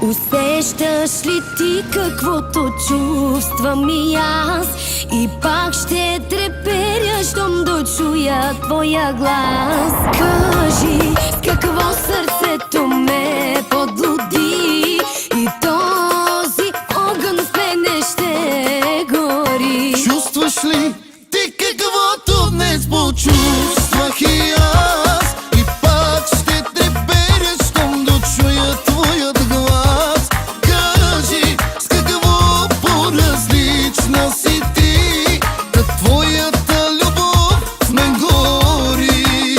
Усещаш ли ти каквото чувствам и аз? И пак ще треперя, щом дочуя твоя глас. Кажи, с какво сърцето ме подлуди и този огън в мене ще гори. Чувстваш ли ти каквото днес почувствах и аз? И пак ще треперя, щом дочуя твоят глас. Кажи, с какво по-различна си ти? Та твоята любов в мен гори.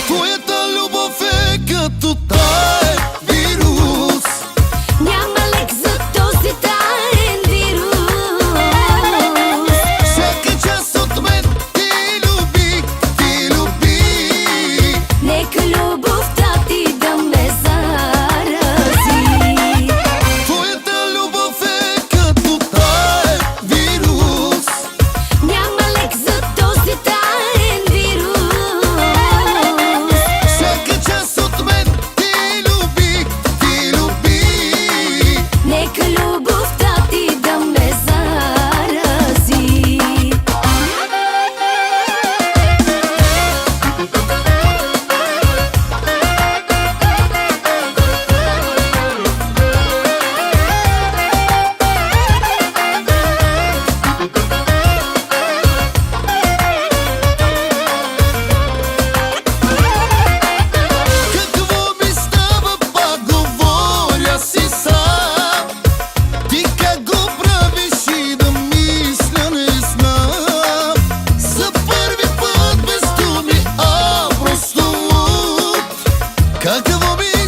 Твоята любов е като таен вирус. Няма лек за този таен вирус. Всяка част от мен ти люби, ти люби. Нека любовта ти да ме зарази. Твоята любов е като таен вирус. Няма лек за този таен вирус. Всяка част от мен ти люби, ти люби. Нека любовта ти да ме зарази. Какво ми става, пак говоря си сам. Ти как го правиш и да мисля не знам. За първи път без думи, а просто луд. Какво ми